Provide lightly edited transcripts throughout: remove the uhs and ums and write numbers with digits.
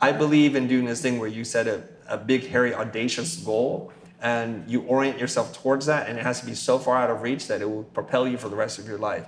I believe in doing this thing where you set a big, hairy, audacious goal and you orient yourself towards that, and it has to be so far out of reach that it will propel you for the rest of your life.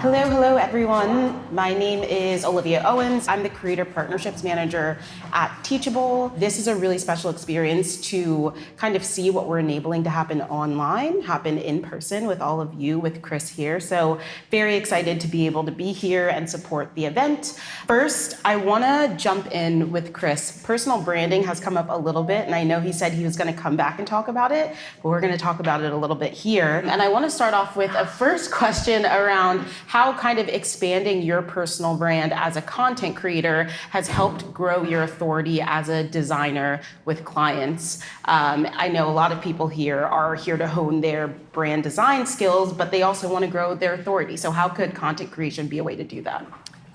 Hello everyone. My name is Olivia Owens. I'm the Creator Partnerships Manager at Teachable. This is a really special experience to kind of see what we're enabling to happen online, happen in person with all of you, with Chris here. So very excited to be able to be here and support the event. First, I want to jump in with Chris. Personal branding has come up a little bit, and I know he said he was going to come back and talk about it, but we're going to talk about it a little bit here. And I want to start off with a first question around how kind of expanding your personal brand as a content creator has helped grow your authority as a designer with clients. I know a lot of people here are here to hone their brand design skills, but they also want to grow their authority. So how could content creation be a way to do that?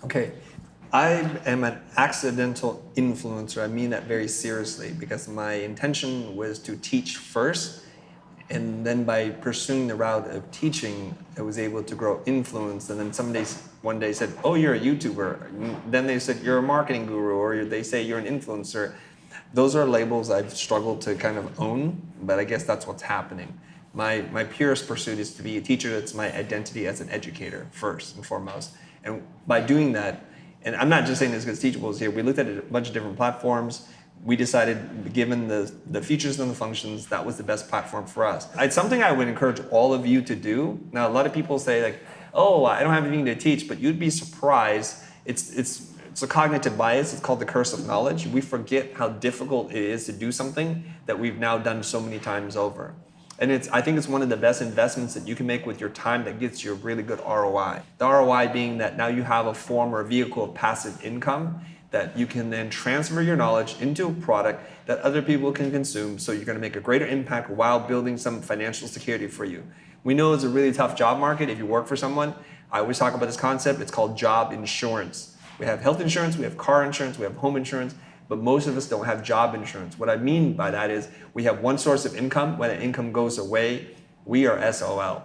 Okay, I am an accidental influencer. I mean that very seriously because my intention was to teach first. And then by pursuing the route of teaching, I was able to grow influence. And then one day said, oh, you're a YouTuber. And then they said, you're a marketing guru, or they say you're an influencer. Those are labels I've struggled to kind of own, but I guess that's what's happening. My purest pursuit is to be a teacher. That's my identity as an educator, first and foremost. And by doing that, and I'm not just saying this because Teachable is here, we looked at a bunch of different platforms. We decided, given the features and the functions, that was the best platform for us. It's something I would encourage all of you to do. Now, a lot of people say like, oh, I don't have anything to teach, but you'd be surprised. It's a cognitive bias. It's called the curse of knowledge. We forget how difficult it is to do something that we've now done so many times over. And I think it's one of the best investments that you can make with your time that gets you a really good ROI. The ROI being that now you have a form or a vehicle of passive income that you can then transfer your knowledge into a product that other people can consume, so you're going to make a greater impact while building some financial security for you. We know it's a really tough job market if you work for someone. I always talk about this concept. It's called job insurance. We have health insurance, we have car insurance, we have home insurance, but most of us don't have job insurance. What I mean by that is we have one source of income. When that income goes away, we are SOL.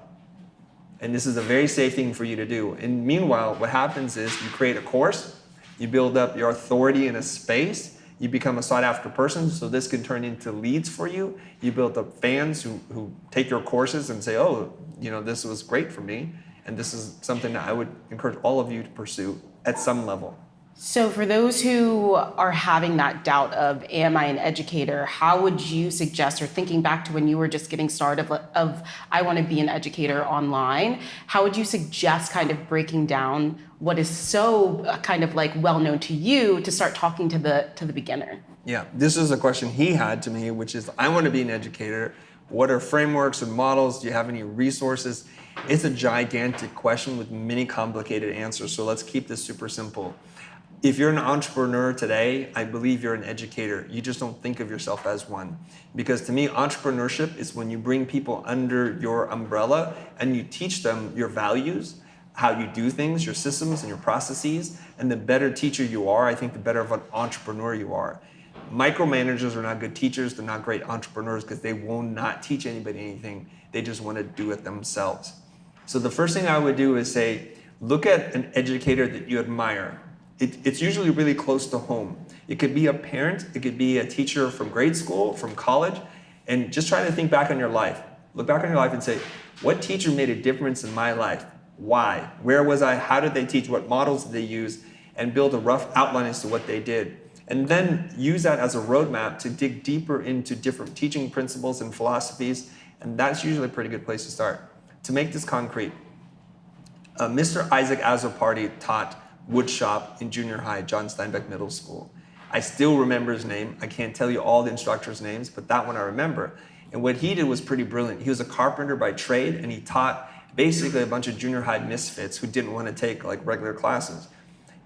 And this is a very safe thing for you to do. And meanwhile, what happens is you create a course, you build up your authority in a space, you become a sought after person, so this can turn into leads for you. You build up fans who take your courses and say, oh, this was great for me. And this is something that I would encourage all of you to pursue at some level. So for those who are having that doubt of, am I an educator? How would you suggest, or thinking back to when you were just getting started of I want to be an educator online, how would you suggest kind of breaking down what is so kind of like well-known to you to start talking to the beginner? Yeah, this is a question he had to me, which is, I want to be an educator. What are frameworks and models? Do you have any resources? It's a gigantic question with many complicated answers. So let's keep this super simple. If you're an entrepreneur today, I believe you're an educator. You just don't think of yourself as one. Because to me, entrepreneurship is when you bring people under your umbrella and you teach them your values, how you do things, your systems and your processes. And the better teacher you are, I think the better of an entrepreneur you are. Micromanagers are not good teachers. They're not great entrepreneurs because they will not teach anybody anything. They just want to do it themselves. So the first thing I would do is say, look at an educator that you admire. It's usually really close to home. It could be a parent, it could be a teacher from grade school, from college, and just try to think back on your life. Look back on your life and say, what teacher made a difference in my life? Why? Where was I? How did they teach? What models did they use? And build a rough outline as to what they did. And then use that as a roadmap to dig deeper into different teaching principles and philosophies, and that's usually a pretty good place to start. To make this concrete, Mr. Isaac Azopardi taught woodshop in junior high, John Steinbeck Middle School. I still remember his name. I can't tell you all the instructors' names, but that one I remember. And what he did was pretty brilliant. He was a carpenter by trade, and he taught basically a bunch of junior high misfits who didn't want to take like regular classes.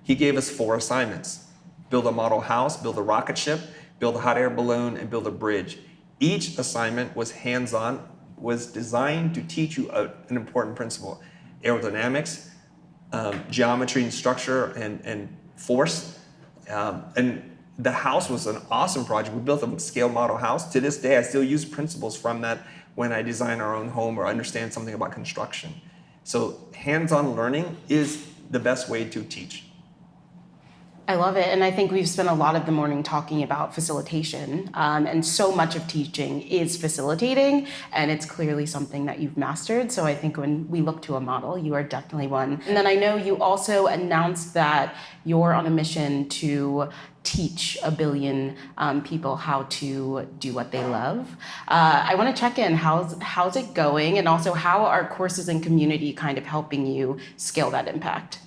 He gave us 4 assignments: build a model house, build a rocket ship, build a hot air balloon, and build a bridge. Each assignment was hands-on, was designed to teach you an important principle: aerodynamics, geometry and structure and force. And the house was an awesome project. We built a scale model house. To this day, I still use principles from that when I design our own home or understand something about construction. So hands-on learning is the best way to teach. I love it. And I think we've spent a lot of the morning talking about facilitation. And so much of teaching is facilitating. And it's clearly something that you've mastered. So I think when we look to a model, you are definitely one. And then I know you also announced that you're on a mission to teach 1 billion people how to do what they love. I want to check in. How's it going? And also, how are courses and community kind of helping you scale that impact?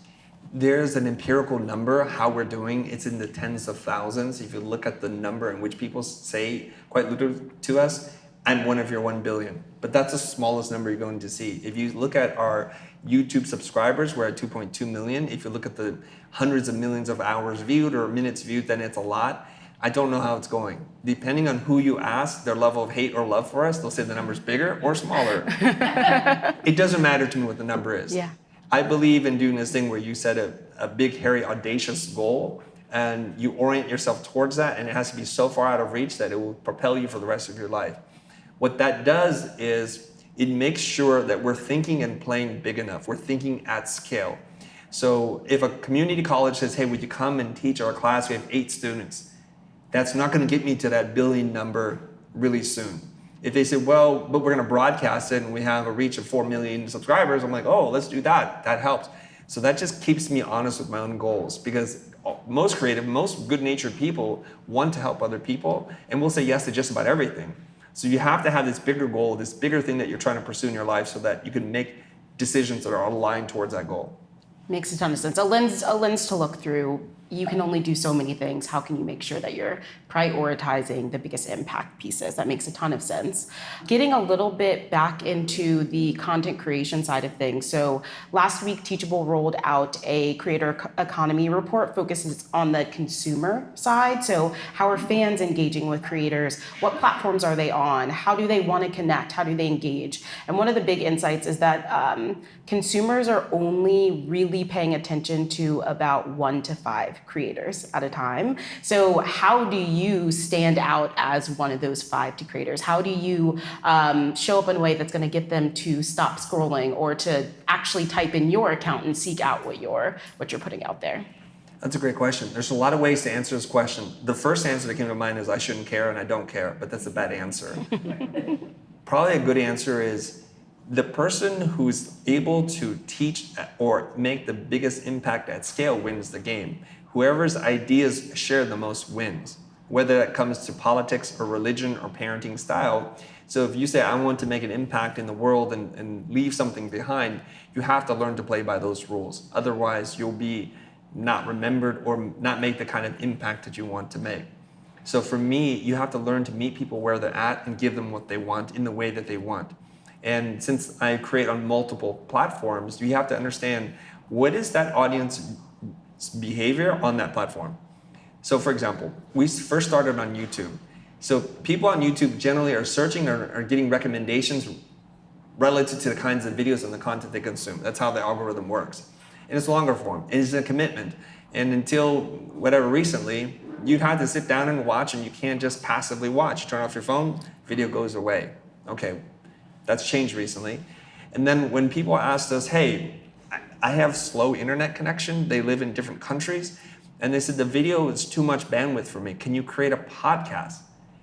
There's an empirical number how we're doing. It's in the tens of thousands. If you look at the number in which people say quite literally to us, I'm one of your 1 billion. But that's the smallest number you're going to see. If you look at our YouTube subscribers, we're at 2.2 million. If you look at the hundreds of millions of hours viewed or minutes viewed, then it's a lot. I don't know how it's going. Depending on who you ask, their level of hate or love for us, they'll say the number's bigger or smaller. It doesn't matter to me what the number is. Yeah. I believe in doing this thing where you set a big, hairy, audacious goal and you orient yourself towards that, and it has to be so far out of reach that it will propel you for the rest of your life. What that does is it makes sure that we're thinking and playing big enough. We're thinking at scale. So if a community college says, hey, would you come and teach our class? We have 8 students. That's not going to get me to that billion number really soon. If they say, well, but we're going to broadcast it and we have a reach of 4 million subscribers, I'm like, oh, let's do that. That helps. So that just keeps me honest with my own goals, because most creative, most good-natured people want to help other people and will say yes to just about everything. So you have to have this bigger goal, this bigger thing that you're trying to pursue in your life so that you can make decisions that are aligned towards that goal. Makes a ton of sense. A lens to look through. You can only do so many things. How can you make sure that you're prioritizing the biggest impact pieces? That makes a ton of sense. Getting a little bit back into the content creation side of things. So last week, Teachable rolled out a creator economy report focuses on the consumer side. So how are fans engaging with creators? What platforms are they on? How do they want to connect? How do they engage? And one of the big insights is that consumers are only really paying attention to about 1 to 5 creators at a time. So how do you stand out as one of those 5 creators? How do you show up in a way that's going to get them to stop scrolling or to actually type in your account and seek out what you're putting out there? That's a great question. There's a lot of ways to answer this question. The first answer that came to mind is I shouldn't care and I don't care, but that's a bad answer. Probably a good answer is the person who's able to teach or make the biggest impact at scale wins the game. Whoever's ideas share the most wins, whether that comes to politics or religion or parenting style. So if you say, I want to make an impact in the world and leave something behind, you have to learn to play by those rules. Otherwise, you'll be not remembered or not make the kind of impact that you want to make. So for me, you have to learn to meet people where they're at and give them what they want in the way that they want. And since I create on multiple platforms, you have to understand what is that audience behavior on that platform. So for example, we first started on YouTube. So people on YouTube generally are searching or are getting recommendations relative to the kinds of videos and the content they consume. That's how the algorithm works. And it's longer form. It is a commitment. And until whatever recently, you'd have to sit down and watch, and you can't just passively watch. You turn off your phone, video goes away. Okay, that's changed recently. And then when people asked us, hey, I have slow internet connection, they live in different countries, and they said the video is too much bandwidth for me. Can you create a podcast?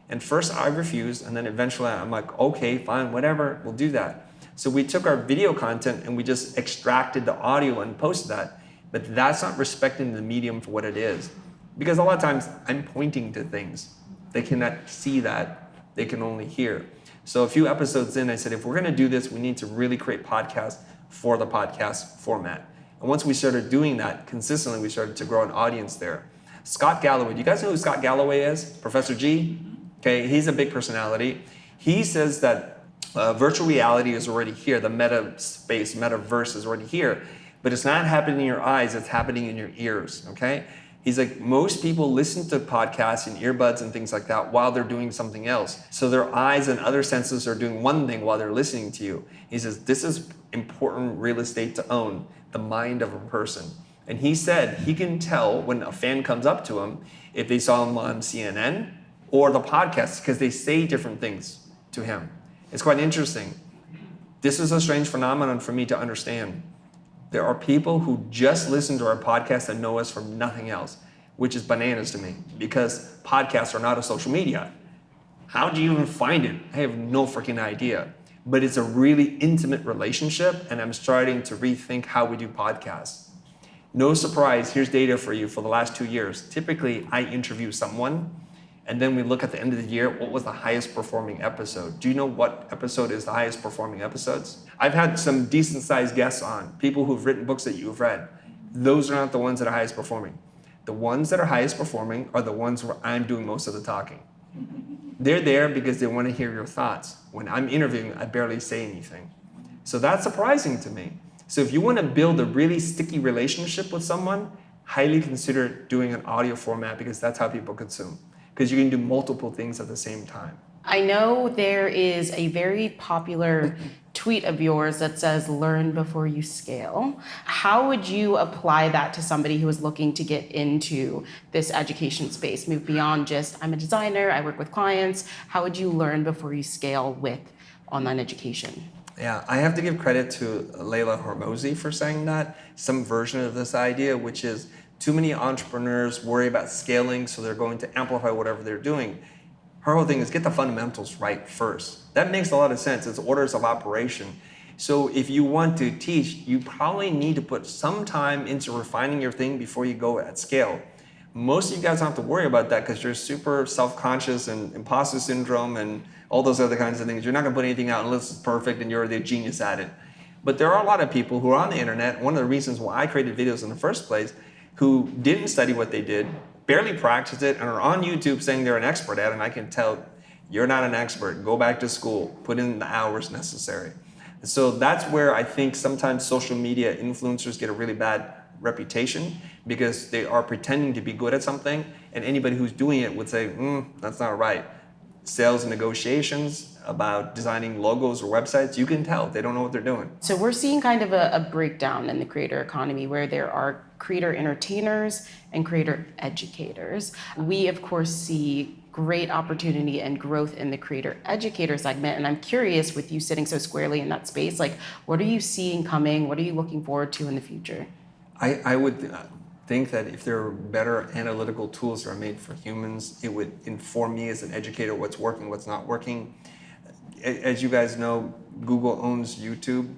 And first I refused, and then eventually I'm like, okay, fine, whatever, we'll do that. So we took our video content and we just extracted the audio and posted that, but that's not respecting the medium for what it is. Because a lot of times I'm pointing to things. They cannot see that, they can only hear. So a few episodes in, I said, if we're gonna do this, we need to really create podcasts for the podcast format. And once we started doing that consistently, we started to grow an audience there. Scott Galloway, do you guys know who Scott Galloway is? Professor G? Okay, he's a big personality. He says that virtual reality is already here. The meta space, metaverse is already here, but it's not happening in your eyes, it's happening in your ears, okay? He's like, most people listen to podcasts and earbuds and things like that while they're doing something else. So their eyes and other senses are doing one thing while they're listening to you. He says, this is important real estate to own, the mind of a person. And he said he can tell when a fan comes up to him if they saw him on CNN or the podcast, because they say different things to him. It's quite interesting. This is a strange phenomenon for me to understand. There are people who just listen to our podcast and know us from nothing else, which is bananas to me because podcasts are not a social media. How do you even find it? I have no freaking idea. But it's a really intimate relationship, and I'm starting to rethink how we do podcasts. No surprise, here's data for you for the last 2 years. Typically, I interview someone, and then we look at the end of the year, what was the highest performing episode? Do you know what episode is the highest performing episodes? I've had some decent sized guests on, people who've written books that you've read. Those are not the ones that are highest performing. The ones that are highest performing are the ones where I'm doing most of the talking. They're there because they want to hear your thoughts. When I'm interviewing, I barely say anything. So that's surprising to me. So if you want to build a really sticky relationship with someone, highly consider doing an audio format because that's how people consume. Because you can do multiple things at the same time. I know there is a very popular tweet of yours that says, learn before you scale. How would you apply that to somebody who is looking to get into this education space, move beyond just, I'm a designer, I work with clients? How would you learn before you scale with online education? Yeah, I have to give credit to Leila Hormozi for saying that, some version of this idea, which is too many entrepreneurs worry about scaling, so they're going to amplify whatever they're doing. Her whole thing is get the fundamentals right first. That makes a lot of sense. It's orders of operation. So if you want to teach, you probably need to put some time into refining your thing before you go at scale. Most of you guys don't have to worry about that because you're super self-conscious and imposter syndrome and all those other kinds of things. You're not going to put anything out unless it's perfect and you're the genius at it. But there are a lot of people who are on the internet. One of the reasons why I created videos in the first place, who didn't study what they did, barely practiced it, and are on YouTube saying they're an expert at it, and I can tell you're not an expert. Go back to school. Put in the hours necessary. So that's where I think sometimes social media influencers get a really bad reputation because they are pretending to be good at something, and anybody who's doing it would say, that's not right. Sales negotiations about designing logos or websites, you can tell they don't know what they're doing. So we're seeing kind of a breakdown in the creator economy where there are creator entertainers and creator educators. We, of course, see great opportunity and growth in the creator educator segment. And I'm curious, with you sitting so squarely in that space, like, what are you seeing coming? What are you looking forward to in the future? I would think that if there are better analytical tools that are made for humans, it would inform me as an educator what's working, what's not working. As you guys know, Google owns YouTube.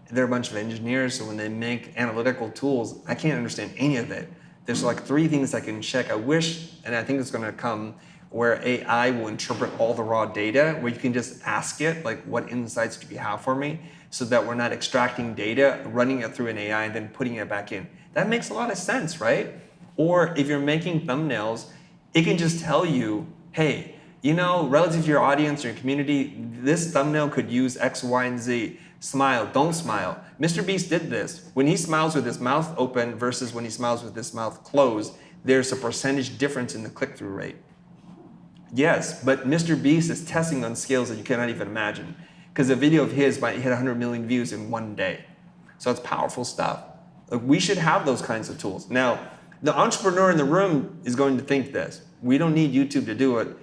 They're a bunch of engineers, so when they make analytical tools, I can't understand any of it. There's like 3 things I can check. I wish, and I think it's going to come, where AI will interpret all the raw data, where you can just ask it, like, what insights do you have for me? So that we're not extracting data, running it through an AI, and then putting it back in. That makes a lot of sense, right? Or if you're making thumbnails, it can just tell you, hey, you know, relative to your audience or your community, this thumbnail could use X, Y, and Z. Smile, don't smile. Mr. Beast did this. When he smiles with his mouth open versus when he smiles with his mouth closed, there's a percentage difference in the click-through rate. Yes, but Mr. Beast is testing on scales that you cannot even imagine. Because a video of his might hit 100 million views in one day. So it's powerful stuff. Like, we should have those kinds of tools. Now, the entrepreneur in the room is going to think this. We don't need YouTube to do it.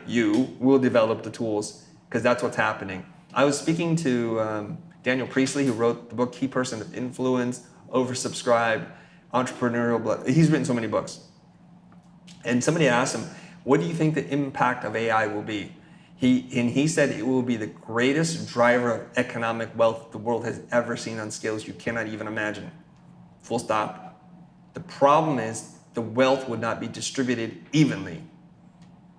You will develop the tools because that's what's happening. I was speaking to Daniel Priestley, who wrote the book Key Person of Influence, Oversubscribed, Entrepreneurial Blood. He's written so many books. And somebody asked him, what do you think the impact of AI will be? He said it will be the greatest driver of economic wealth the world has ever seen on scales you cannot even imagine. Full stop. The problem is the wealth would not be distributed evenly.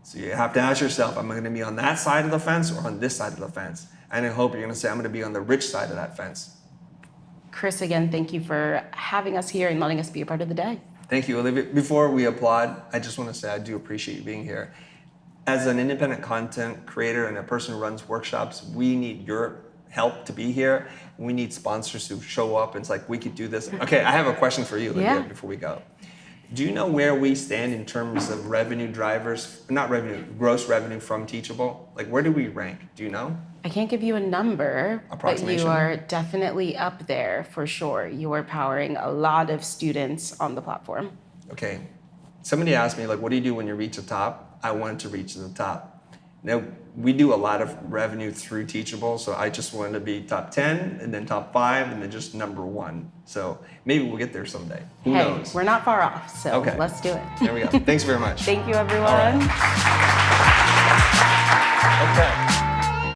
So you have to ask yourself, am I going to be on that side of the fence or on this side of the fence? And I hope you're going to say, I'm going to be on the rich side of that fence. Chris, again, thank you for having us here and letting us be a part of the day. Thank you, Olivia. Before we applaud, I just want to say I do appreciate you being here. As an independent content creator and a person who runs workshops, we need your help to be here. We need sponsors to show up. It's like, we could do this. Okay, I have a question for you, Olivia, before we go. Do you know where we stand in terms of revenue drivers, not revenue, gross revenue from Teachable? Like, where do we rank? Do you know? I can't give you a number, but you are definitely up there for sure. You are powering a lot of students on the platform. Okay. Somebody asked me, like, what do you do when you reach the top? I wanted to reach the top. Now, we do a lot of revenue through Teachable, so I just wanted to be top 10 and then top 5 and then just number 1. So maybe we'll get there someday. Who Hey, knows? we're not far off, so Okay. let's do it. There we go. Thanks very much. Thank you, everyone. All right.